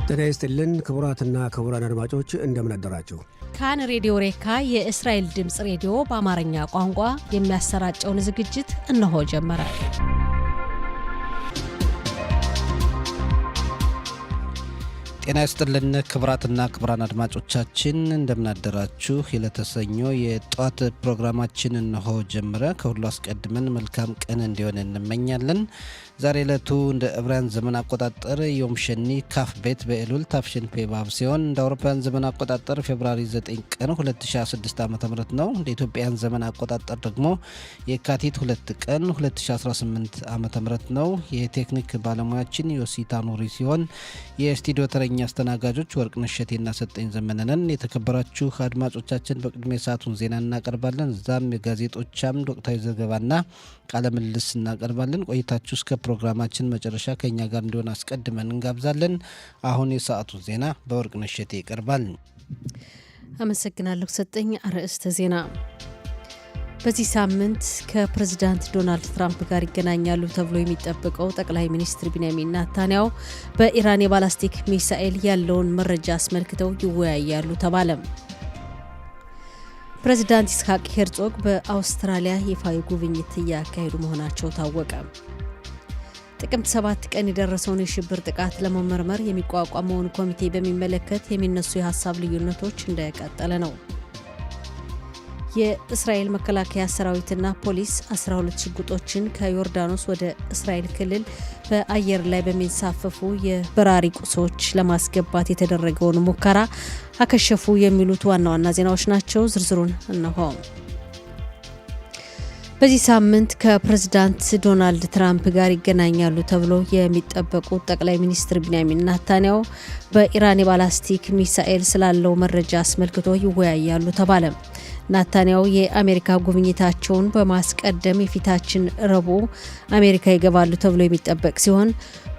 ጤና ይስጥልን ክቡራትና ክቡራን አድማጮች እንደምን አደራችሁ። ካን ሬዲዮ ሬካ የእስራኤል ድምጽ ሬዲዮ በአማርኛ ቋንቋ የሚያሰራጨውን ዝግጅት እነሆ ጀመረ። ጤና ይስጥልን ክቡራትና ክቡራን አድማጮቻችን እንደምን አደራችሁ። የለተሰኞ የጧት ፕሮግራማችን እነሆ ጀመረ። ከሁሉ አስቀድመን መልካም ቀን እንዲሆን እንመኛለን። ዛሬ ዕለቱ እንደ ዕብራውያን ዘመን አቆጣጠር ዮም ሸኒ ካፍ ቤት በኤሉል ታፍሽን ፔባብ ሲሆን እንደ አውሮፓውያን ዘመን አቆጣጠር ፌብሩዋሪ 9 ቀን 2016 ዓ.ም ነው። እንደ ኢትዮጵያን ዘመን አቆጣጠር ደግሞ የካቲት 2 ቀን 2018 ዓ.ም ነው። የቴክኒክ ባለሙያችን ዮሲታ ኑሪ ሲሆን የስቱዲዮ ተረኛ አስተናጋጆች ወርቅነሽ እሸቴና ሰጠኝ ዘመነን። የተከበራችሁ አድማጮቻችን በቅድሚያ ሰዓቱን ዜና እናቀርባለን። እዛም የጋዜጦች አምድ ወቅታዊ ዘገባና ቃለ ምልልስ እናቀርባለን። ቆይታችሁ እስከ ፕሮግራማችን መጨረሻ ከኛ ጋር እንዲሆን አስቀድመን እንጋብዛለን። አሁን የሰዓቱ ዜና በወርቅነሽ እሸቴ ይቀርባል። አመሰግናለሁ ሰጠኝ። አርዕስተ ዜና። በዚህ ሳምንት ከፕሬዝዳንት ዶናልድ ትራምፕ ጋር ይገናኛሉ ተብሎ የሚጠበቀው ጠቅላይ ሚኒስትር ቢንያሚን ኔታንያሁ በኢራን የባላስቲክ ሚሳኤል ያለውን መረጃ አስመልክተው ይወያያሉ ተባለ። ፕሬዝዳንት ይስሐቅ ሄርጾግ በአውስትራሊያ ይፋዊ ጉብኝት እያካሄዱ መሆናቸው ታወቀ። ጥቅምት 7 ቀን የደረሰውን የሽብር ጥቃት ለመመርመር የሚቋቋመውን ኮሚቴ በሚመለከት የሚነሱ የሀሳብ ልዩነቶች እንደቀጠለ ነው። የእስራኤል መከላከያ ሰራዊትና ፖሊስ 12 ሽጉጦችን ከዮርዳኖስ ወደ እስራኤል ክልል በአየር ላይ በሚንሳፈፉ የበራሪ ቁሶች ለማስገባት የተደረገውን ሙከራ አከሸፉ የሚሉት ዋና ዋና ዜናዎች ናቸው። ዝርዝሩን እነሆ። በዚህ ሳምንት ከፕሬዝዳንት ዶናልድ ትራምፕ ጋር ይገናኛሉ ተብሎ የሚጠበቁት ጠቅላይ ሚኒስትር ቢንያሚን ኔታንያሁ በኢራን የባላስቲክ ሚሳኤል ስላለው መረጃ አስመልክቶ ይወያያሉ ተባለ። ኔታንያሁ የአሜሪካ ጉብኝታቸውን በማስቀደም የፊታችን ረቡዕ አሜሪካ ይገባሉ ተብሎ የሚጠበቅ ሲሆን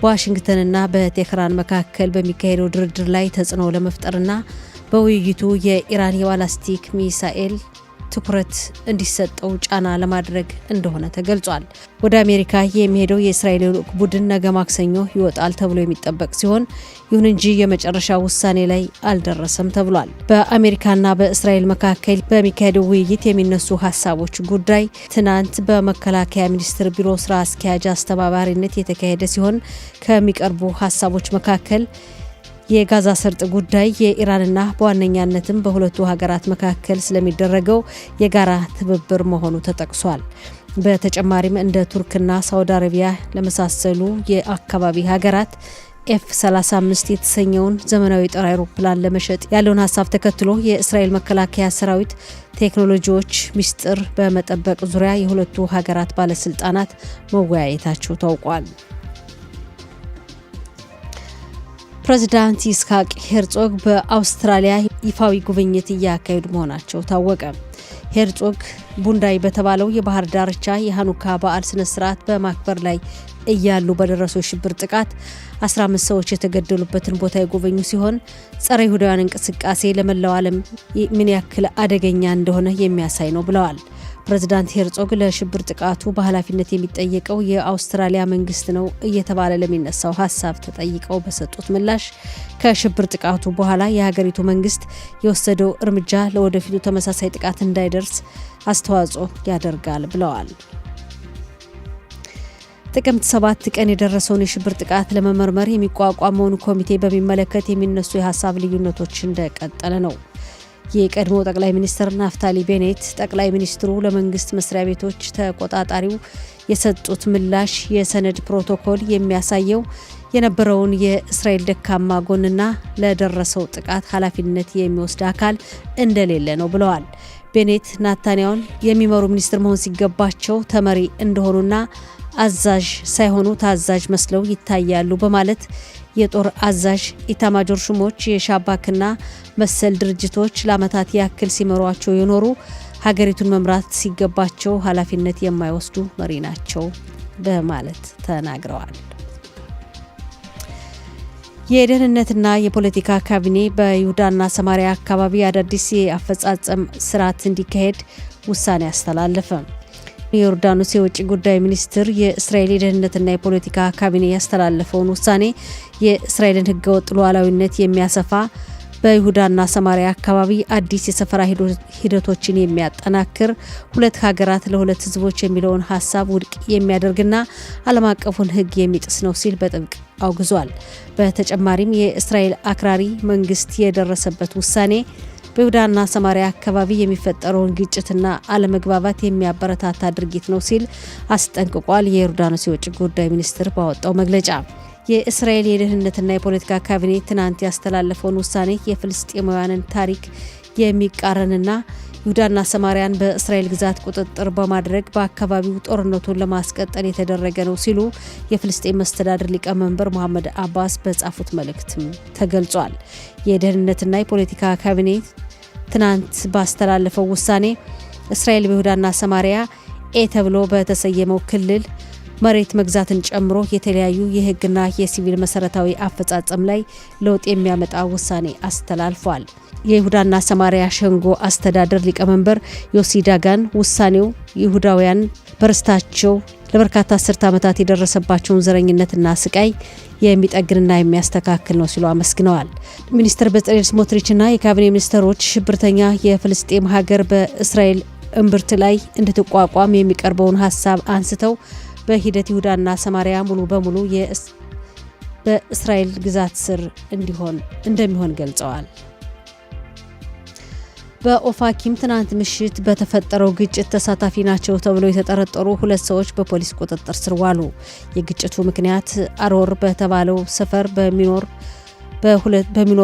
በዋሽንግተንና በቴህራን መካከል በሚካሄደው ድርድር ላይ ተጽዕኖ ለመፍጠርና በውይይቱ የኢራን የባላስቲክ ሚሳኤል ትኩረት እንዲሰጠው ጫና ለማድረግ እንደሆነ ተገልጿል። ወደ አሜሪካ የሚሄደው የእስራኤል ልዑክ ቡድን ነገ ማክሰኞ ይወጣል ተብሎ የሚጠበቅ ሲሆን ይሁን እንጂ የመጨረሻ ውሳኔ ላይ አልደረሰም ተብሏል። በአሜሪካና በእስራኤል መካከል በሚካሄደው ውይይት የሚነሱ ሀሳቦች ጉዳይ ትናንት በመከላከያ ሚኒስቴር ቢሮ ስራ አስኪያጅ አስተባባሪነት የተካሄደ ሲሆን ከሚቀርቡ ሀሳቦች መካከል የጋዛ ሰርጥ ጉዳይ፣ የኢራንና በዋነኛነትም በሁለቱ ሀገራት መካከል ስለሚደረገው የጋራ ትብብር መሆኑ ተጠቅሷል። በተጨማሪም እንደ ቱርክና ሳውዲ አረቢያ ለመሳሰሉ የአካባቢ ሀገራት F-35 የተሰኘውን ዘመናዊ ጦር አውሮፕላን ለመሸጥ ያለውን ሀሳብ ተከትሎ የእስራኤል መከላከያ ሰራዊት ቴክኖሎጂዎች ሚስጥር በመጠበቅ ዙሪያ የሁለቱ ሀገራት ባለስልጣናት መወያየታቸው ታውቋል። ፕሬዝዳንት ይስሐቅ ሄርጾግ በአውስትራሊያ ይፋዊ ጉብኝት እያካሄዱ መሆናቸው ታወቀ። ሄርጾግ ቡንዳይ በተባለው የባህር ዳርቻ የሃኑካ በዓል ስነስርዓት በማክበር ላይ እያሉ በደረሰው የሽብር ጥቃት 15 ሰዎች የተገደሉበትን ቦታ የጎበኙ ሲሆን ጸረ ይሁዳውያን እንቅስቃሴ ለመላው ዓለም ምን ያክል አደገኛ እንደሆነ የሚያሳይ ነው ብለዋል። ፕሬዝዳንት ሄርጾግ ለሽብር ጥቃቱ በኃላፊነት የሚጠየቀው የአውስትራሊያ መንግስት ነው እየተባለ ለሚነሳው ሀሳብ ተጠይቀው በሰጡት ምላሽ ከሽብር ጥቃቱ በኋላ የሀገሪቱ መንግስት የወሰደው እርምጃ ለወደፊቱ ተመሳሳይ ጥቃት እንዳይደርስ አስተዋጽኦ ያደርጋል ብለዋል። ጥቅምት 7 ቀን የደረሰውን የሽብር ጥቃት ለመመርመር የሚቋቋመውን ኮሚቴ በሚመለከት የሚነሱ የሀሳብ ልዩነቶች እንደቀጠለ ነው። የቀድሞ ጠቅላይ ሚኒስትር ናፍታሊ ቤኔት ጠቅላይ ሚኒስትሩ ለመንግስት መስሪያ ቤቶች ተቆጣጣሪው የሰጡት ምላሽ የሰነድ ፕሮቶኮል የሚያሳየው የነበረውን የእስራኤል ደካማ ጎንና ለደረሰው ጥቃት ኃላፊነት የሚወስድ አካል እንደሌለ ነው ብለዋል። ቤኔት ኔታንያሁን የሚመሩ ሚኒስትር መሆን ሲገባቸው ተመሪ እንደሆኑና አዛዥ ሳይሆኑ ታዛዥ መስለው ይታያሉ በማለት የጦር አዛዥ ኢታማጆር ሹሞች የሻባክና መሰል ድርጅቶች ለዓመታት ያክል ሲመሯቸው የኖሩ ሀገሪቱን መምራት ሲገባቸው ኃላፊነት የማይወስዱ መሪ ናቸው በማለት ተናግረዋል። የደህንነትና የፖለቲካ ካቢኔ በይሁዳና ሰማሪያ አካባቢ አዳዲስ የአፈጻጸም ስርዓት እንዲካሄድ ውሳኔ አስተላለፈ። የዮርዳኖስ የውጭ ጉዳይ ሚኒስትር የእስራኤል የደህንነትና የፖለቲካ ካቢኔ ያስተላለፈውን ውሳኔ የእስራኤልን ህገወጥ ሉዓላዊነት የሚያሰፋ በይሁዳና ሰማሪያ አካባቢ አዲስ የሰፈራ ሂደቶችን የሚያጠናክር ሁለት ሀገራት ለሁለት ህዝቦች የሚለውን ሀሳብ ውድቅ የሚያደርግና ዓለም አቀፉን ህግ የሚጥስ ነው ሲል በጥብቅ አውግዟል። በተጨማሪም የእስራኤል አክራሪ መንግስት የደረሰበት ውሳኔ በይሁዳና ሰማሪያ አካባቢ የሚፈጠረውን ግጭትና አለመግባባት የሚያበረታታ ድርጊት ነው ሲል አስጠንቅቋል። የዮርዳኖስ የውጭ ጉዳይ ሚኒስትር ባወጣው መግለጫ የእስራኤል የደህንነትና የፖለቲካ ካቢኔ ትናንት ያስተላለፈውን ውሳኔ የፍልስጤማውያንን ታሪክ የሚቃረንና ይሁዳና ሰማሪያን በእስራኤል ግዛት ቁጥጥር በማድረግ በአካባቢው ጦርነቱን ለማስቀጠል የተደረገ ነው ሲሉ የፍልስጤም መስተዳድር ሊቀመንበር መሐመድ አባስ በጻፉት መልእክትም ተገልጿል። የደህንነትና የፖለቲካ ካቢኔ ትናንት ባስተላለፈው ውሳኔ እስራኤል በይሁዳና ሰማሪያ ተብሎ በተሰየመው ክልል መሬት መግዛትን ጨምሮ የተለያዩ የህግና የሲቪል መሰረታዊ አፈጻጸም ላይ ለውጥ የሚያመጣ ውሳኔ አስተላልፏል። የይሁዳና ሰማሪያ ሸንጎ አስተዳደር ሊቀመንበር ዮሲ ዳጋን ውሳኔው ይሁዳውያን በርስታቸው ለበርካታ አስርት ዓመታት የደረሰባቸውን ዘረኝነትና ስቃይ የሚጠግንና የሚያስተካክል ነው ሲሉ አመስግነዋል። ሚኒስትር በጸሌል ስሞትሪችና የካቢኔ ሚኒስትሮች ሽብርተኛ የፍልስጤም ሀገር በእስራኤል እምብርት ላይ እንድትቋቋም የሚቀርበውን ሀሳብ አንስተው በሂደት ይሁዳና ሰማሪያ ሙሉ በሙሉ በእስራኤል ግዛት ስር እንደሚሆን ገልጸዋል። በኦፋኪም ትናንት ምሽት በተፈጠረው ግጭት ተሳታፊ ናቸው ተብለው የተጠረጠሩ ሁለት ሰዎች በፖሊስ ቁጥጥር ስር ዋሉ። የግጭቱ ምክንያት አሮር በተባለው ሰፈር በሚኖሩ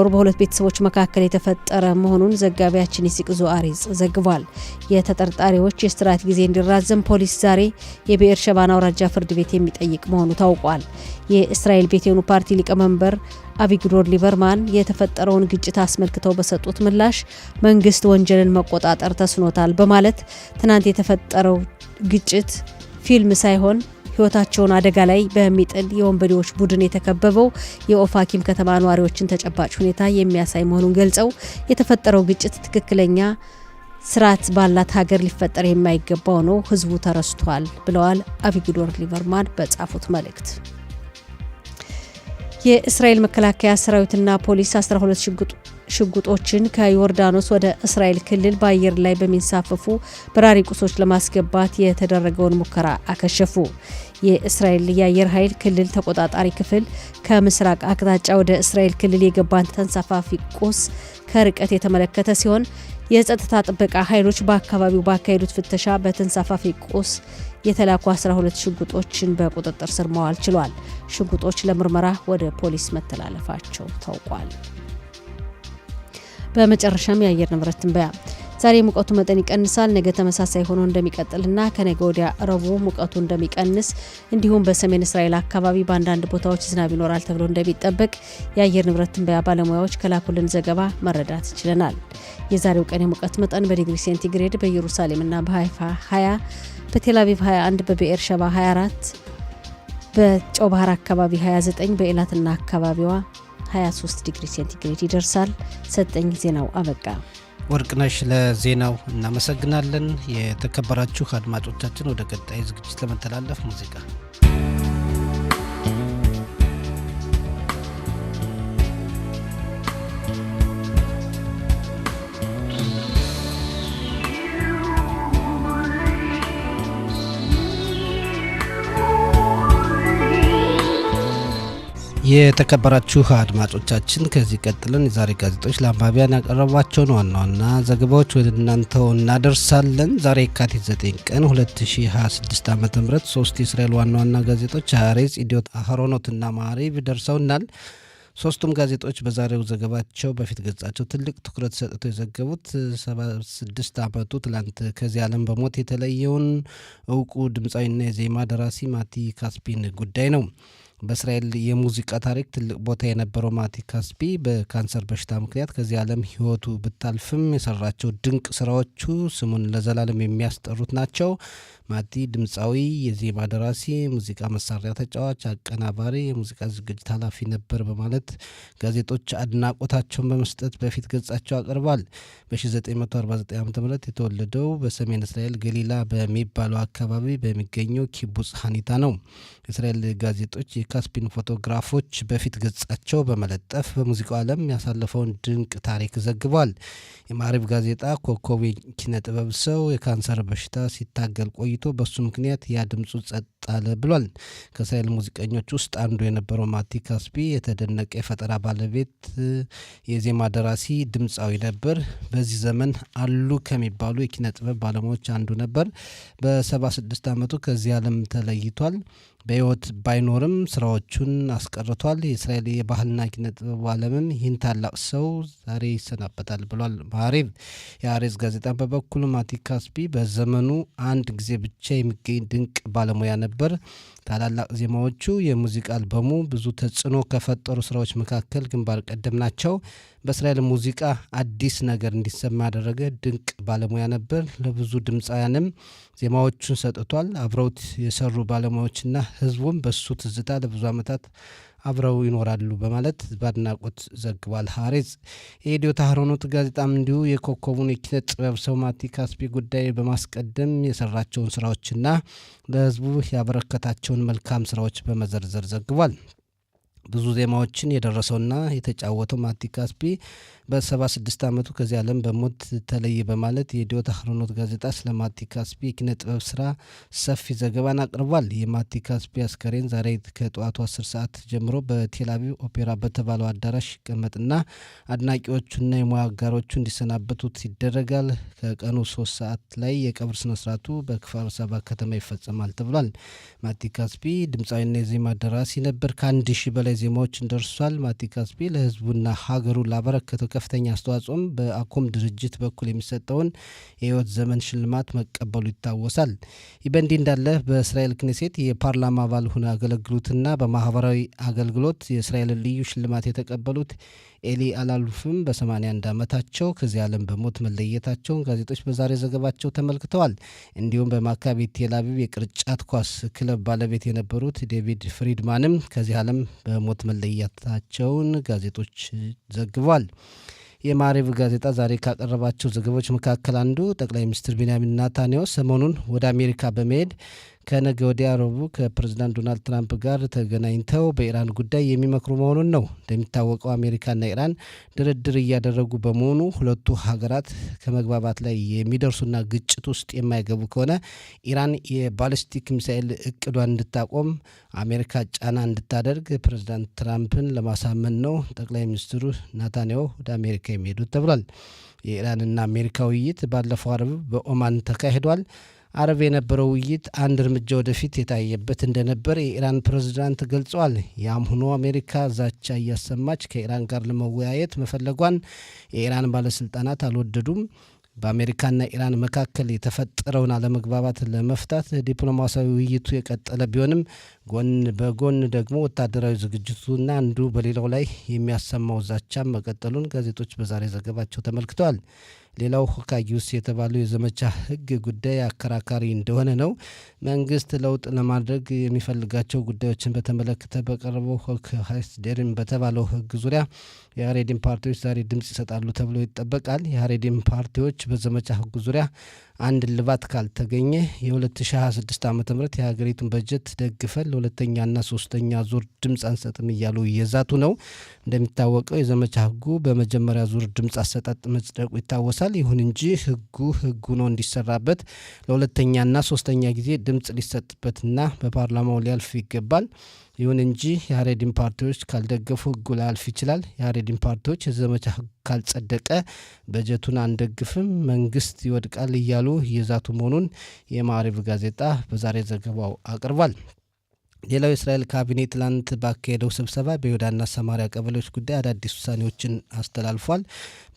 በሁለት ቤተሰቦች መካከል የተፈጠረ መሆኑን ዘጋቢያችን ይስቅ ዙአሪዝ ዘግቧል። የተጠርጣሪዎች የእስራት ጊዜ እንዲራዘም ፖሊስ ዛሬ የብኤር ሸባን አውራጃ ፍርድ ቤት የሚጠይቅ መሆኑ ታውቋል። የእስራኤል ቤቴኑ ፓርቲ ሊቀመንበር አቪግዶር ሊበርማን የተፈጠረውን ግጭት አስመልክተው በሰጡት ምላሽ መንግስት ወንጀልን መቆጣጠር ተስኖታል በማለት ትናንት የተፈጠረው ግጭት ፊልም ሳይሆን ህይወታቸውን አደጋ ላይ በሚጥል የወንበዴዎች ቡድን የተከበበው የኦፋኪም ከተማ ነዋሪዎችን ተጨባጭ ሁኔታ የሚያሳይ መሆኑን ገልጸው የተፈጠረው ግጭት ትክክለኛ ስርዓት ባላት ሀገር ሊፈጠር የማይገባው ነው፣ ህዝቡ ተረስቷል ብለዋል አቪግዶር ሊበርማን በጻፉት መልእክት። የእስራኤል መከላከያ ሰራዊትና ፖሊስ 12 ሽጉጦችን ከዮርዳኖስ ወደ እስራኤል ክልል በአየር ላይ በሚንሳፈፉ በራሪ ቁሶች ለማስገባት የተደረገውን ሙከራ አከሸፉ። የእስራኤል የአየር ኃይል ክልል ተቆጣጣሪ ክፍል ከምስራቅ አቅጣጫ ወደ እስራኤል ክልል የገባን ተንሳፋፊ ቁስ ከርቀት የተመለከተ ሲሆን የጸጥታ ጥበቃ ኃይሎች በአካባቢው ባካሄዱት ፍተሻ በተንሳፋፊ ቁስ የተላኩ 12 ሽጉጦችን በቁጥጥር ስር መዋል ችሏል። ሽጉጦች ለምርመራ ወደ ፖሊስ መተላለፋቸው ታውቋል። በመጨረሻም የአየር ንብረት ትንበያ። ዛሬ ሙቀቱ መጠን ይቀንሳል፣ ነገ ተመሳሳይ ሆኖ እንደሚቀጥልና ከነገ ወዲያ ረቡዕ ሙቀቱ እንደሚቀንስ እንዲሁም በሰሜን እስራኤል አካባቢ በአንዳንድ ቦታዎች ዝናብ ይኖራል ተብሎ እንደሚጠበቅ የአየር ንብረት ትንበያ ባለሙያዎች ከላኩልን ዘገባ መረዳት ችለናል። የዛሬው ቀን የሙቀት መጠን በዲግሪ ሴንቲግሬድ በኢየሩሳሌምና በሃይፋ 20፣ በቴልአቪቭ 21፣ በብኤር ሸባ 24፣ በጨው ባህር አካባቢ 29፣ በኤላትና አካባቢዋ 23 ዲግሪ ሴንቲግሬድ ይደርሳል። ሰጠኝ ዜናው አበቃ። ወርቅነሽ ለዜናው እናመሰግናለን። የተከበራችሁ አድማጮቻችን ወደ ቀጣይ ዝግጅት ለመተላለፍ ሙዚቃ የተከበራችሁ አድማጮቻችን ከዚህ ቀጥለን የዛሬ ጋዜጦች ለአንባቢያን ያቀረቧቸውን ዋና ዋና ዘገባዎች ወደ እናንተው እናደርሳለን። ዛሬ የካቲት 9 ቀን 2026 ዓ.ም 3 የእስራኤል ዋና ዋና ጋዜጦች ሃሬጽ፣ ኢዲዮት አህሮኖት እና ማዕሪብ ደርሰውናል። ሶስቱም ጋዜጦች በዛሬው ዘገባቸው በፊት ገጻቸው ትልቅ ትኩረት ሰጥተው የዘገቡት 76 ዓመቱ ትላንት ከዚህ ዓለም በሞት የተለየውን እውቁ ድምፃዊና የዜማ ደራሲ ማቲ ካስፒን ጉዳይ ነው። በእስራኤል የሙዚቃ ታሪክ ትልቅ ቦታ የነበረው ማቲ ካስቢ በካንሰር በሽታ ምክንያት ከዚህ ዓለም ሕይወቱ ብታልፍም የሰራቸው ድንቅ ስራዎቹ ስሙን ለዘላለም የሚያስጠሩት ናቸው። ማቲ ድምፃዊ፣ የዜማ ደራሲ፣ ሙዚቃ መሳሪያ ተጫዋች፣ አቀናባሪ፣ የሙዚቃ ዝግጅት ኃላፊ ነበር በማለት ጋዜጦች አድናቆታቸውን በመስጠት በፊት ገጻቸው አቅርቧል። በ1949 ዓ ም የተወለደው በሰሜን እስራኤል ገሊላ በሚባለው አካባቢ በሚገኘው ኪቡጽ ሀኒታ ነው። የእስራኤል ጋዜጦች የካስፒን ፎቶግራፎች በፊት ገጻቸው በመለጠፍ በሙዚቃው ዓለም ያሳለፈውን ድንቅ ታሪክ ዘግቧል። የማዕሪብ ጋዜጣ ኮከብ ኪነ ጥበብ ሰው የካንሰር በሽታ ሲታገል ቆይቶ በሱ ምክንያት ያ ድምፁ ጸጥ አለ ብሏል። ከእስራኤል ሙዚቀኞች ውስጥ አንዱ የነበረው ማቲ ካስቢ የተደነቀ የፈጠራ ባለቤት፣ የዜማ ደራሲ፣ ድምፃዊ ነበር። በዚህ ዘመን አሉ ከሚባሉ የኪነ ጥበብ ባለሙያዎች አንዱ ነበር። በ76 ዓመቱ ከዚህ ዓለም ተለይቷል። በሕይወት ባይኖርም ስራዎቹን አስቀርቷል። የእስራኤል የባህልና ኪነ ጥበብ ዓለምም ይህን ታላቅ ሰው ዛሬ ይሰናበታል ብሏል ማዕሪብ። የአሬዝ ጋዜጣ በበኩሉ ማቲ ካስቢ በዘመኑ አንድ ጊዜ ብቻ የሚገኝ ድንቅ ባለሙያ ነበር። ታላላቅ ዜማዎቹ የሙዚቃ አልበሙ ብዙ ተጽዕኖ ከፈጠሩ ስራዎች መካከል ግንባር ቀደም ናቸው። በእስራኤል ሙዚቃ አዲስ ነገር እንዲሰማ ያደረገ ድንቅ ባለሙያ ነበር። ለብዙ ድምፃውያንም ዜማዎቹን ሰጥቷል። አብረውት የሰሩ ባለሙያዎችና ህዝቡም በሱ ትዝታ ለብዙ ዓመታት አብረው ይኖራሉ በማለት በአድናቆት ዘግቧል። ሀሬዝ የኢዲዮት አህሮኖት ጋዜጣም እንዲሁ የኮከቡን የኪነ ጥበብ ሰው ማቲ ካስቢ ጉዳይ በማስቀደም የሰራቸውን ስራዎችና ለህዝቡ ያበረከታቸውን መልካም ስራዎች በመዘርዘር ዘግቧል። ብዙ ዜማዎችን የደረሰውና የተጫወተው ማቲ ካስቢ በ76 ዓመቱ ከዚህ ዓለም በሞት ተለየ በማለት የኢዲዮት አህሮኖት ጋዜጣ ስለ ማቲ ካስቢ የኪነ ጥበብ ስራ ሰፊ ዘገባን አቅርቧል። የማቲ ካስቢ አስከሬን ዛሬ ከጠዋቱ 10 ሰዓት ጀምሮ በቴልአቪቭ ኦፔራ በተባለው አዳራሽ ይቀመጥና አድናቂዎቹና የሙያ አጋሮቹ እንዲሰናበቱት ይደረጋል። ከቀኑ 3 ሰዓት ላይ የቀብር ስነስርዓቱ በክፍር ሰባ ከተማ ይፈጸማል ተብሏል። ማቲ ካስቢ ድምፃዊና የዜማ ደራሲ ነበር። ከ1000 በላይ ዜማዎችን ደርሷል። ማቲ ካስቢ ለህዝቡና ሀገሩ ላበረከተው ከፍተኛ አስተዋጽኦም በአኮም ድርጅት በኩል የሚሰጠውን የህይወት ዘመን ሽልማት መቀበሉ ይታወሳል። ይህ በእንዲህ እንዳለ በእስራኤል ክኔሴት የፓርላማ አባል ሆነው ያገለግሉትና በማህበራዊ አገልግሎት የእስራኤልን ልዩ ሽልማት የተቀበሉት ኤሊ አላሉፍም በ81 ዓመታቸው ከዚህ ዓለም በሞት መለየታቸውን ጋዜጦች በዛሬ ዘገባቸው ተመልክተዋል። እንዲሁም በማካቢ ቴልአቪቭ የቅርጫት ኳስ ክለብ ባለቤት የነበሩት ዴቪድ ፍሪድማንም ከዚህ ዓለም በሞት መለየታቸውን ጋዜጦች ዘግቧል። የማዕሪብ ጋዜጣ ዛሬ ካቀረባቸው ዘገባዎች መካከል አንዱ ጠቅላይ ሚኒስትር ቢንያሚን ኔታንያሁ ሰሞኑን ወደ አሜሪካ በመሄድ ከነገ ወዲያ ረቡዕ ከፕሬዝዳንት ዶናልድ ትራምፕ ጋር ተገናኝተው በኢራን ጉዳይ የሚመክሩ መሆኑን ነው። እንደሚታወቀው አሜሪካና ኢራን ድርድር እያደረጉ በመሆኑ ሁለቱ ሀገራት ከመግባባት ላይ የሚደርሱና ግጭት ውስጥ የማይገቡ ከሆነ ኢራን የባሊስቲክ ሚሳኤል እቅዷን እንድታቆም አሜሪካ ጫና እንድታደርግ ፕሬዝዳንት ትራምፕን ለማሳመን ነው ጠቅላይ ሚኒስትሩ ኔታንያሁ ወደ አሜሪካ የሚሄዱት ተብሏል። የኢራንና አሜሪካ ውይይት ባለፈው አርብ በኦማን ተካሂዷል። አርብ የነበረው ውይይት አንድ እርምጃ ወደፊት የታየበት እንደነበር የኢራን ፕሬዝዳንት ገልጸዋል። ያም ሆኖ አሜሪካ ዛቻ እያሰማች ከኢራን ጋር ለመወያየት መፈለጓን የኢራን ባለስልጣናት አልወደዱም። በአሜሪካና ኢራን መካከል የተፈጠረውን አለመግባባት ለመፍታት ዲፕሎማሲያዊ ውይይቱ የቀጠለ ቢሆንም ጎን በጎን ደግሞ ወታደራዊ ዝግጅቱና አንዱ በሌላው ላይ የሚያሰማው ዛቻም መቀጠሉን ጋዜጦች በዛሬ ዘገባቸው ተመልክተዋል። ሌላው ሆካጊውስ የተባለው የዘመቻ ህግ ጉዳይ አከራካሪ እንደሆነ ነው። መንግስት ለውጥ ለማድረግ የሚፈልጋቸው ጉዳዮችን በተመለከተ በቀረበው ሆክ ሃይስዴርን በተባለው ህግ ዙሪያ የሀሬዲን ፓርቲዎች ዛሬ ድምጽ ይሰጣሉ ተብሎ ይጠበቃል። የሀሬዲን ፓርቲዎች በዘመቻ ህጉ ዙሪያ አንድ ልባት ካልተገኘ የ2026 ዓ ም የሀገሪቱን በጀት ደግፈን ለሁለተኛና ሶስተኛ ዙር ድምፅ አንሰጥም እያሉ እየዛቱ ነው። እንደሚታወቀው የዘመቻ ህጉ በመጀመሪያ ዙር ድምፅ አሰጣጥ መጽደቁ ይታወሳል። ይሁን እንጂ ህጉ ነው እንዲሰራበት ለሁለተኛና ሶስተኛ ጊዜ ድምፅ ሊሰጥበትና በፓርላማው ሊያልፍ ይገባል። ይሁን እንጂ የሀሬዲን ፓርቲዎች ካልደገፉ ህጉ ላያልፍ ይችላል። የሀሬዲን ፓርቲዎች የዘመቻ ህግ ካልጸደቀ በጀቱን አንደግፍም፣ መንግስት ይወድቃል እያሉ እየዛቱ መሆኑን የማዕሪብ ጋዜጣ በዛሬ ዘገባው አቅርቧል። ሌላው የእስራኤል ካቢኔ ትላንት ባካሄደው ስብሰባ በይሁዳና ሰማሪያ ቀበሌዎች ጉዳይ አዳዲስ ውሳኔዎችን አስተላልፏል።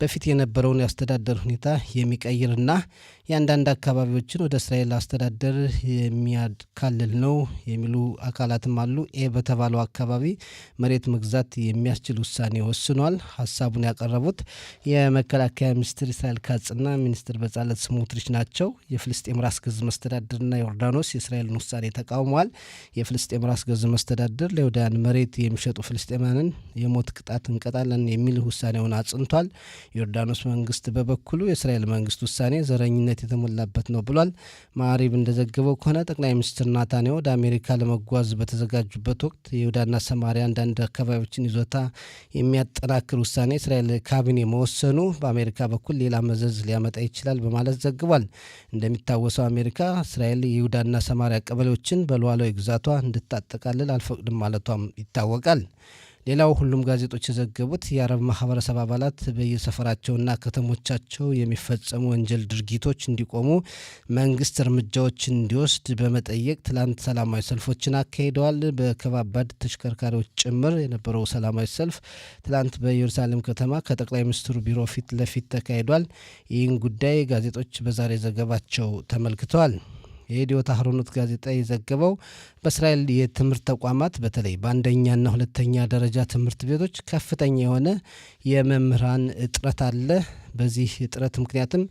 በፊት የነበረውን የአስተዳደር ሁኔታ የሚቀይርና የአንዳንድ አካባቢዎችን ወደ እስራኤል አስተዳደር የሚያካልል ነው የሚሉ አካላትም አሉ። በተባለው አካባቢ መሬት መግዛት የሚያስችል ውሳኔ ወስኗል። ሀሳቡን ያቀረቡት የመከላከያ ሚኒስትር እስራኤል ካጽና ሚኒስትር በጻለት ስሞትሪች ናቸው። የፍልስጤም ራስ ገዝ መስተዳድርና ዮርዳኖስ የእስራኤልን ውሳኔ ተቃውመዋል። የፍልስጤም ራስ ገዝ መስተዳድር ለይሁዳውያን መሬት የሚሸጡ ፍልስጤማንን የሞት ቅጣት እንቀጣለን የሚል ውሳኔውን አጽንቷል። ዮርዳኖስ መንግስት በበኩሉ የእስራኤል መንግስት ውሳኔ ዘረኝነት የተሞላበት ነው ብሏል። ማዕሪብ እንደዘገበው ከሆነ ጠቅላይ ሚኒስትር ናታንያሁ ወደ አሜሪካ ለመጓዝ በተዘጋጁበት ወቅት የይሁዳና ሰማሪያ አንዳንድ አካባቢዎችን ይዞታ የሚያጠናክር ውሳኔ እስራኤል ካቢኔ መወሰኑ በአሜሪካ በኩል ሌላ መዘዝ ሊያመጣ ይችላል በማለት ዘግቧል። እንደሚታወሰው አሜሪካ እስራኤል የይሁዳና ሰማሪያ ቀበሌዎችን በሉዓላዊ ግዛቷ እንድታጠቃልል አልፈቅድም ማለቷም ይታወቃል። ሌላው ሁሉም ጋዜጦች የዘገቡት የአረብ ማህበረሰብ አባላት በየሰፈራቸውና ከተሞቻቸው የሚፈጸሙ ወንጀል ድርጊቶች እንዲቆሙ መንግስት እርምጃዎችን እንዲወስድ በመጠየቅ ትላንት ሰላማዊ ሰልፎችን አካሂደዋል። በከባባድ ተሽከርካሪዎች ጭምር የነበረው ሰላማዊ ሰልፍ ትላንት በኢየሩሳሌም ከተማ ከጠቅላይ ሚኒስትሩ ቢሮ ፊት ለፊት ተካሂዷል። ይህን ጉዳይ ጋዜጦች በዛሬ ዘገባቸው ተመልክተዋል። የኢዲዮት አህሮኖት ጋዜጣ የዘገበው በእስራኤል የትምህርት ተቋማት በተለይ በአንደኛና ሁለተኛ ደረጃ ትምህርት ቤቶች ከፍተኛ የሆነ የመምህራን እጥረት አለ። በዚህ እጥረት ምክንያትም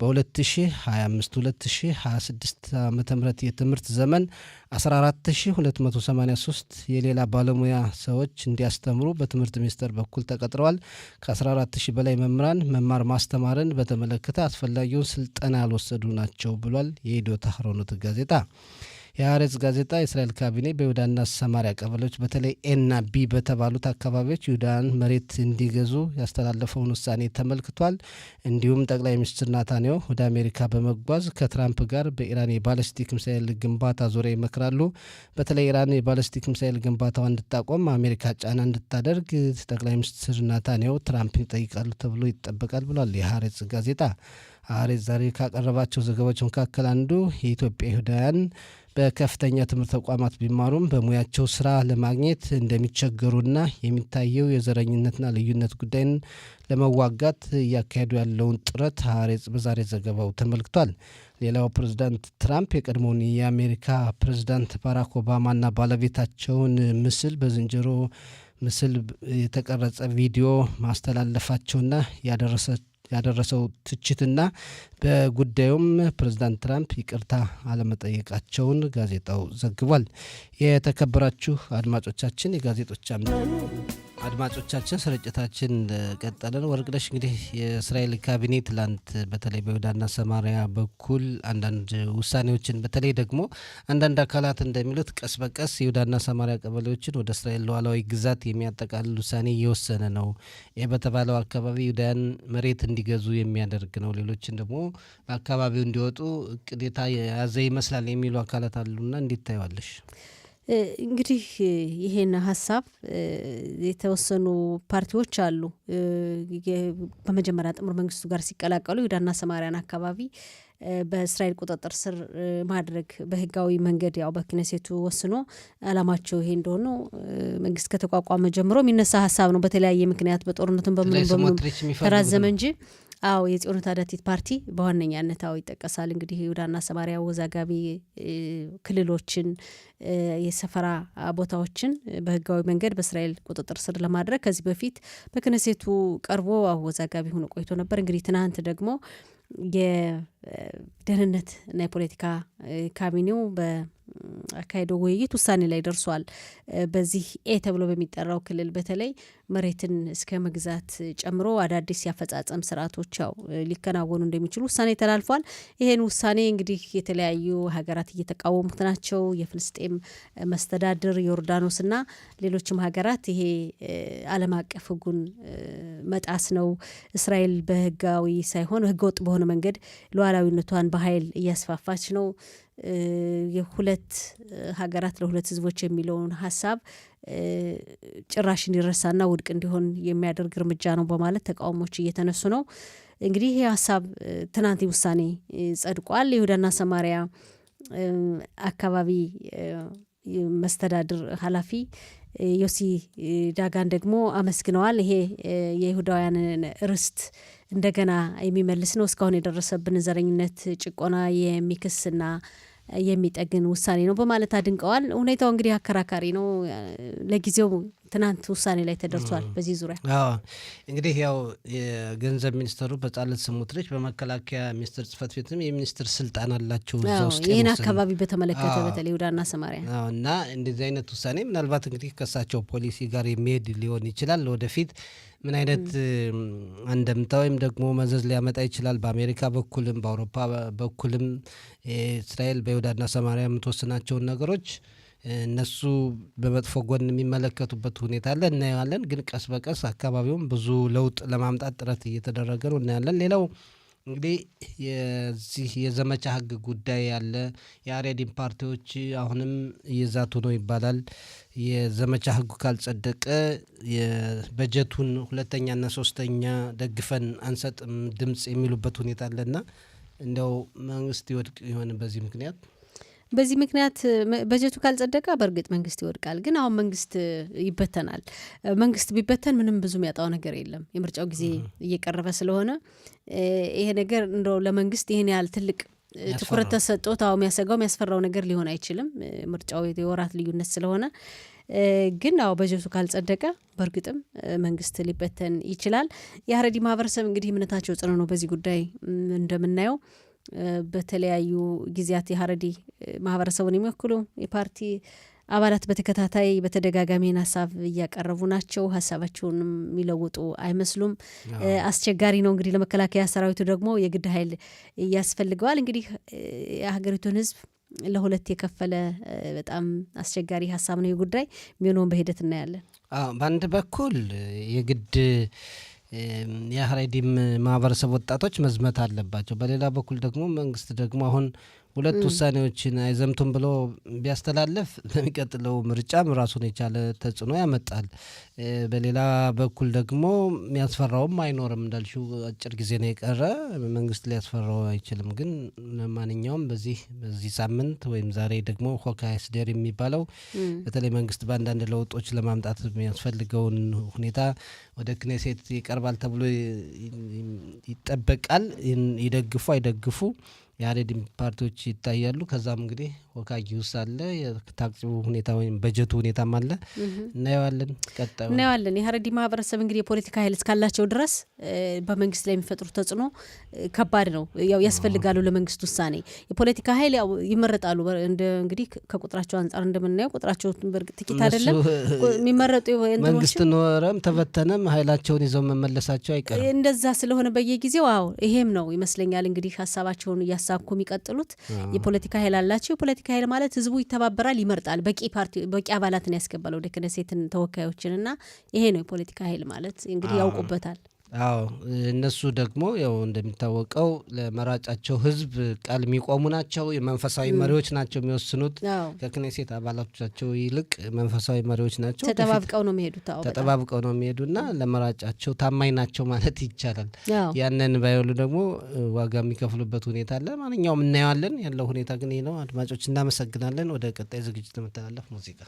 በ2025-2026 ዓ.ም የትምህርት ዘመን 14283 የሌላ ባለሙያ ሰዎች እንዲያስተምሩ በትምህርት ሚኒስቴር በኩል ተቀጥረዋል። ከ14000 በላይ መምህራን መማር ማስተማርን በተመለከተ አስፈላጊውን ስልጠና ያልወሰዱ ናቸው ብሏል የኢዲዮት አህሮኖት ጋዜጣ። የሐሬጽ ጋዜጣ የእስራኤል ካቢኔ በይሁዳና ሰማሪያ ቀበሌዎች በተለይ ኤና ቢ በተባሉት አካባቢዎች ይሁዳውያን መሬት እንዲገዙ ያስተላለፈውን ውሳኔ ተመልክቷል። እንዲሁም ጠቅላይ ሚኒስትር ናታንያሁ ወደ አሜሪካ በመጓዝ ከትራምፕ ጋር በኢራን የባለስቲክ ሚሳኤል ግንባታ ዙሪያ ይመክራሉ። በተለይ ኢራን የባለስቲክ ሚሳኤል ግንባታዋ እንድታቆም አሜሪካ ጫና እንድታደርግ ጠቅላይ ሚኒስትር ናታንያሁ ትራምፕ ይጠይቃሉ ተብሎ ይጠበቃል ብሏል የሐሬጽ ጋዜጣ። ሐሬጽ ዛሬ ካቀረባቸው ዘገባዎች መካከል አንዱ የኢትዮጵያ ይሁዳውያን በከፍተኛ ትምህርት ተቋማት ቢማሩም በሙያቸው ስራ ለማግኘት እንደሚቸገሩና የሚታየው የዘረኝነትና ልዩነት ጉዳይን ለመዋጋት እያካሄዱ ያለውን ጥረት ሐሬጽ በዛሬ ዘገባው ተመልክቷል። ሌላው ፕሬዝዳንት ትራምፕ የቀድሞውን የአሜሪካ ፕሬዝዳንት ባራክ ኦባማና ባለቤታቸውን ምስል በዝንጀሮ ምስል የተቀረጸ ቪዲዮ ማስተላለፋቸውና ያደረሰው ትችትና በጉዳዩም ፕሬዝዳንት ትራምፕ ይቅርታ አለመጠየቃቸውን ጋዜጣው ዘግቧል። የተከበራችሁ አድማጮቻችን የጋዜጦች አድማጮቻችን ስርጭታችን ቀጠለ ነው። ወርቅነሽ እንግዲህ የእስራኤል ካቢኔ ትላንት በተለይ በይሁዳና ሰማሪያ በኩል አንዳንድ ውሳኔዎችን በተለይ ደግሞ አንዳንድ አካላት እንደሚሉት ቀስ በቀስ ይሁዳና ሰማሪያ ቀበሌዎችን ወደ እስራኤል ሉዓላዊ ግዛት የሚያጠቃልል ውሳኔ እየወሰነ ነው። ይህ በተባለው አካባቢ ይሁዳውያን መሬት እንዲገዙ የሚያደርግ ነው። ሌሎችን ደግሞ በአካባቢው እንዲወጡ ቅዴታ የያዘ ይመስላል የሚሉ አካላት አሉና እንዴት ታየዋለሽ? እንግዲህ ይሄን ሀሳብ የተወሰኑ ፓርቲዎች አሉ በመጀመሪያ ጥምር መንግስቱ ጋር ሲቀላቀሉ ይሁዳና ሰማሪያን አካባቢ በእስራኤል ቁጥጥር ስር ማድረግ በህጋዊ መንገድ ያው በክነሴቱ ወስኖ አላማቸው ይሄ እንደሆነ መንግስት ከተቋቋመ ጀምሮ የሚነሳ ሀሳብ ነው። በተለያየ ምክንያት በጦርነቱም በምንም ተራዘመ እንጂ የጽዮን ታዳቲት ፓርቲ በዋነኛነት ይጠቀሳል። እንግዲህ ይሁዳና ሰማሪያ ወዛጋቢ ክልሎችን የሰፈራ ቦታዎችን በህጋዊ መንገድ በእስራኤል ቁጥጥር ስር ለማድረግ ከዚህ በፊት በክነሴቱ ቀርቦ አወዛጋቢ ሆኖ ቆይቶ ነበር። እንግዲህ ትናንት ደግሞ የደህንነት እና የፖለቲካ ካቢኔው በአካሄደው ውይይት ውሳኔ ላይ ደርሷል። በዚህ ተብሎ በሚጠራው ክልል በተለይ መሬትን እስከ መግዛት ጨምሮ አዳዲስ ያፈጻጸም ስርዓቶች ሊከናወኑ እንደሚችሉ ውሳኔ ተላልፏል። ይሄን ውሳኔ እንግዲህ የተለያዩ ሀገራት እየተቃወሙት ናቸው። የፍልስጤም መስተዳድር፣ ዮርዳኖስና ሌሎችም ሀገራት ይሄ ዓለም አቀፍ ህጉን መጣስ ነው፣ እስራኤል በህጋዊ ሳይሆን ህገወጥ በሆነ መንገድ ሉዓላዊነቷን በኃይል እያስፋፋች ነው፣ የሁለት ሀገራት ለሁለት ህዝቦች የሚለውን ሀሳብ ጭራሽ እንዲረሳና ውድቅ እንዲሆን የሚያደርግ እርምጃ ነው በማለት ተቃውሞች እየተነሱ ነው። እንግዲህ ይህ ሀሳብ ትናንት ውሳኔ ጸድቋል። ይሁዳና ሰማሪያ አካባቢ መስተዳድር ኃላፊ ዮሲ ዳጋን ደግሞ አመስግነዋል። ይሄ የይሁዳውያንን ርስት እንደገና የሚመልስ ነው፣ እስካሁን የደረሰብን ዘረኝነት ጭቆና የሚክስና የሚጠግን ውሳኔ ነው በማለት አድንቀዋል። ሁኔታው እንግዲህ አከራካሪ ነው። ለጊዜው ትናንት ውሳኔ ላይ ተደርሷል በዚህ ዙሪያ። እንግዲህ ያው የገንዘብ ሚኒስተሩ በጻለት ስሞትሪች በመከላከያ ሚኒስትር ጽህፈት ቤትም የሚኒስትር ስልጣን አላቸው እዛ ውስጥ ይህን አካባቢ በተመለከተ በተለይ ይሁዳና ሰማሪያ እና እንደዚህ አይነት ውሳኔ ምናልባት እንግዲህ ከሳቸው ፖሊሲ ጋር የሚሄድ ሊሆን ይችላል። ወደፊት ምን አይነት አንደምታ ወይም ደግሞ መዘዝ ሊያመጣ ይችላል? በአሜሪካ በኩልም በአውሮፓ በኩልም እስራኤል በይሁዳና ሰማሪያ የምትወስናቸውን ነገሮች እነሱ በመጥፎ ጎን የሚመለከቱበት ሁኔታ አለ፣ እናየዋለን። ግን ቀስ በቀስ አካባቢውም ብዙ ለውጥ ለማምጣት ጥረት እየተደረገ ነው፣ እናያለን። ሌላው እንግዲህ የዚህ የዘመቻ ህግ ጉዳይ ያለ የአሬዲን ፓርቲዎች አሁንም እየዛቱ ነው ይባላል። የዘመቻ ህጉ ካልጸደቀ የበጀቱን ሁለተኛና ሶስተኛ ደግፈን አንሰጥም ድምጽ የሚሉበት ሁኔታ አለና እንዲያው መንግስት ይወድቅ ይሆን በዚህ ምክንያት? በዚህ ምክንያት በጀቱ ካልጸደቀ በእርግጥ መንግስት ይወድቃል። ግን አሁን መንግስት ይበተናል። መንግስት ቢበተን ምንም ብዙ የሚያጣው ነገር የለም። የምርጫው ጊዜ እየቀረበ ስለሆነ ይሄ ነገር እንደው ለመንግስት ይሄን ያህል ትልቅ ትኩረት ተሰጥቶት የሚያሰጋው የሚያስፈራው ነገር ሊሆን አይችልም። ምርጫው የወራት ልዩነት ስለሆነ ግን በጀቱ ካልጸደቀ በእርግጥም መንግስት ሊበተን ይችላል። የሀረሪ ማህበረሰብ እንግዲህ እምነታቸው ጽኑ ነው። በዚህ ጉዳይ እንደምናየው በተለያዩ ጊዜያት የሀረሪ ማህበረሰቡን የሚወክሉ የፓርቲ አባላት በተደጋጋሚ ሀሳብ እያቀረቡ ናቸው። ሀሳባቸውንም የሚለውጡ አይመስሉም። አስቸጋሪ ነው። እንግዲህ ለመከላከያ ሰራዊቱ ደግሞ የግድ ኃይል ያስፈልገዋል። እንግዲህ የሀገሪቱን ህዝብ ለሁለት የከፈለ በጣም አስቸጋሪ ሀሳብ ነው። የጉዳይ የሚሆነውን በሂደት እናያለን። በአንድ በኩል የግድ የሀረሪም ማህበረሰብ ወጣቶች መዝመት አለባቸው። በሌላ በኩል ደግሞ መንግስት ደግሞ አሁን ሁለት ውሳኔዎችን አይዘምቱም ብሎ ቢያስተላልፍ በሚቀጥለው ምርጫም ራሱን የቻለ ተጽዕኖ ያመጣል። በሌላ በኩል ደግሞ የሚያስፈራውም አይኖርም። እንዳልሽው አጭር ጊዜ ነው የቀረ፣ መንግስት ሊያስፈራው አይችልም። ግን ለማንኛውም በዚህ ሳምንት ወይም ዛሬ ደግሞ ሆካ ስዴር የሚባለው በተለይ መንግስት በአንዳንድ ለውጦች ለማምጣት የሚያስፈልገውን ሁኔታ ወደ ክኔሴት ይቀርባል ተብሎ ይጠበቃል። ይደግፉ አይደግፉ የሀረሪም ፓርቲዎች ይታያሉ። ከዛም እንግዲህ ወካጊውስ አለ፣ የታክሲው ሁኔታ ወይም በጀቱ ሁኔታም አለ። እናየዋለን። የሀረሪ ማህበረሰብ እንግዲህ የፖለቲካ ኃይል እስካላቸው ድረስ በመንግስት ላይ የሚፈጥሩ ተጽዕኖ ከባድ ነው። ያስፈልጋሉ ለመንግስት ውሳኔ የፖለቲካ ኃይል ይመረጣሉ። እንግዲህ ከቁጥራቸው አንጻር እንደምናየው ቁጥራቸው በእርግጥ ጥቂት አይደለም። የሚመረጡ መንግስት ኖረም ተበተነም ኃይላቸውን ይዘው መመለሳቸው አይቀርም። እንደዛ ስለሆነ በየጊዜው ይሄም ነው ይመስለኛል እንግዲህ ሀሳባቸውን እያሳኩ የሚቀጥሉት። የፖለቲካ ኃይል አላቸው። የፖለቲካ ኃይል ማለት ህዝቡ ይተባበራል፣ ይመርጣል፣ በቂ አባላትን ያስገባል ወደ ክነሴትን ተወካዮችን እና ይሄ ነው የፖለቲካ ኃይል ማለት እንግዲህ ያውቁበታል። እነሱ ደግሞ ያው እንደሚታወቀው ለመራጫቸው ህዝብ ቃል የሚቆሙ ናቸው። የመንፈሳዊ መሪዎች ናቸው የሚወስኑት። ከክኔሴት አባላቶቻቸው ይልቅ መንፈሳዊ መሪዎች ናቸው። ተጠባብቀው ነው የሚሄዱና ለመራጫቸው ታማኝ ናቸው ማለት ይቻላል። ያንን ባይሉ ደግሞ ዋጋ የሚከፍሉበት ሁኔታ አለ። ማንኛውም እናየዋለን። ያለው ሁኔታ ግን ይህ ነው። አድማጮች እናመሰግናለን። ወደ ቀጣይ ዝግጅት ለመተላለፍ ሙዚቃ